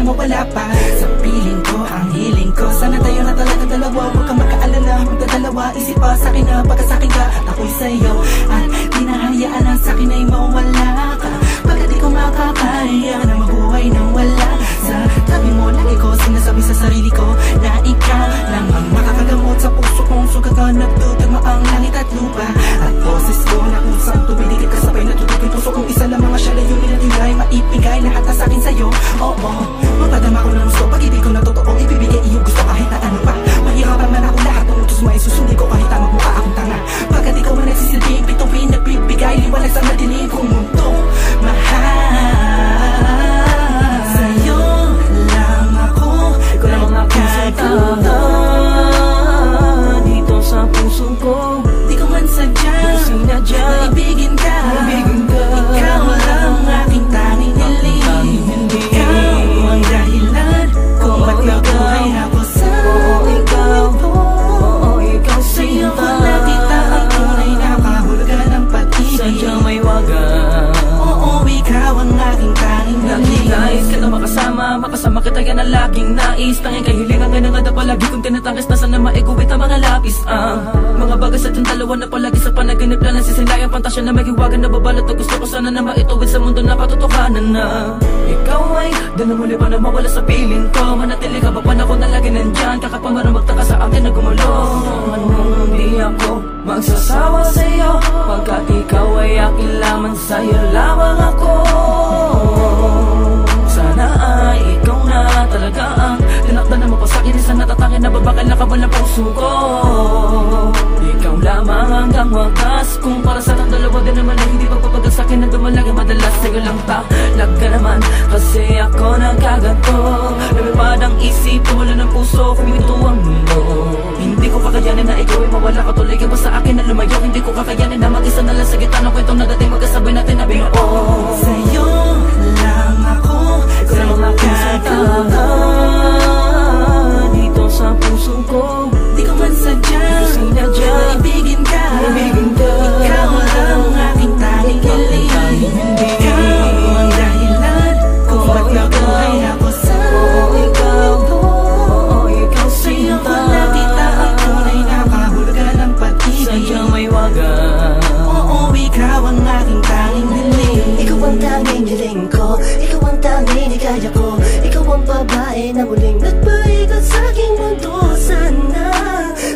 mawala pa sa piling ko, ang hiling ko. Sana tayo na talaga dalawa, huwag kang magkaalala. Magdadalawa, isip pa sa'kin na pagka sa'kin ka at ako'y sa'yo. At di nahayaan na sa'kin ay mawala ka. Pagka di ko makakaya na mabuhay nang wala sa tabi mo. Lagi ko sinasabi sa sarili ko na ikaw lang ang makakagamot sa puso kong sugat ka. Nagtutugma ang langit at lupa at boses ko na usang tumiligid kasabay na tutok yung puso kong isa lang mga siya layunin at hingay. Maipigay lahat na sa'kin sa'yo. Oo, mapadama ko ng gusto. Pag hindi ko na totoo ibibigay iyong gusto kahit na ano pa. Mahirapan man ako lahat ng utos mo ay susundin ko kahit na magmukha akong tanga. Pagkat ikaw man nagsisilbing bituin nagbibigay liwanag sa madilim kong mundo. Mahal sa'yo lang ako. Ikaw lang ang aking sinta dito sa puso ko. Di ko man sadya sinadya maibigin ka. Ikaw lang ang aking tanging hiling. Ikaw ang dahilan kung ba't nabuhay ako sa mundo. ikaw Sa'yo ko sinta, nakita ang tunay na kahulugan ng pag-ibig. sadyang may wagan. Oo, ikaw ang aking tanging hiling. Nais ka na makasama kita yan ang laging nais. Tanging kahilingan nga na nga na palagi kong tinatangis na sana maiguwit ang mga lapis. Mga bagay sa ating dalawa na palagi sa panaginip na nasisilayang pantasya na maghiwagan na babalot. At gusto ko sana na maituwid sa mundo na katotohanan na ikaw ay doon na muli pa na mawala sa piling ko. Manatili ka ba panahon na lagi nandyan, kakapamarang magtaka sa akin na gumulo. Anong di ako magsasawa sa'yo, pagkat ikaw ay akin lamang, sa'yo lamang ako. Sana ay ikaw na talaga ang tinakdan na mapasakit sa natatangin na babakal na kabal ng puso ko. Ikaw lamang hanggang wakas. Kung para sa tang dalawa din naman ay hindi pagpapagal sa'kin na dumalagi madalas. Sa'yo lang talaga naman kasi ako nagkaganto. Lumipad ang isip, tumula ng puso, kuminto ang mundo. Hindi ko kakayanin na ikaw ay mawala ka. Tuloy ka ba sa akin na lumayo? Hindi ko kakayanin na mag-isa na lang sa gitna ng kwentong nagating magkasabay natin na binuo. Sa'yo lang ako. Ikaw lang ang aking sinta dito sa puso ko. Di ko man sadya sinadya maibigin ka. Ikaw lang ang aking tanging hiling. Ikaw ang dahilan kung ba't nabuhay ako sa mundo. ikaw Sa'yo ko sinta, nakita ang tunay na kahulugan ng pag-ibig. sadyang may wagan. Oo, ikaw ang aking tanging hiling. Ikaw ang tanging hiling ko, ikaw ang tanging hikaya ko. Ikaw ang babae na muling nagpaigot sa aking mundo. Sana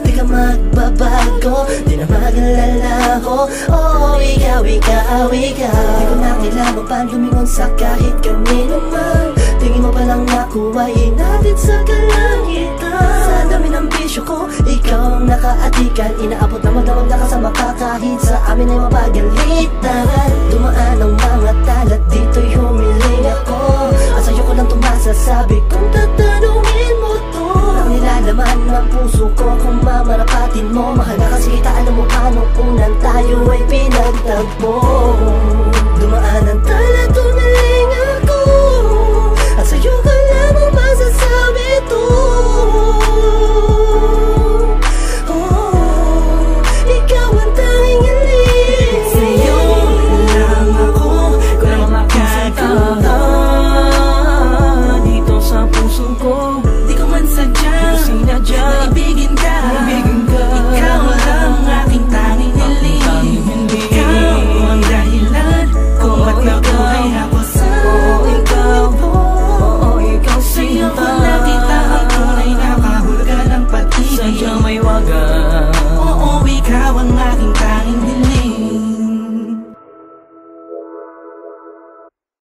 di ka magbabago, di na mag-alala ko. Oh, ikaw, ikaw, ikaw. Di ko na kailangan pa lumingon sa kahit kanino man. Tingin mo pa lang ako ay inatid sa kalangitan. Sa dami ng bisyo ko, ikaw ang nakaatikan. Inaabot na magdamag na kasama ka kahit sa amin ay mapagalitan. Dumaan ang mga talat, dito'y humiling ako. At sa'yo ko lang tumasasabi kung tatanungin mo to. Ang nilalaman ng puso ko kung mamarapatin mo. Mahal na kasi kita, alam mo paano unang tayo ay pinagtagpo.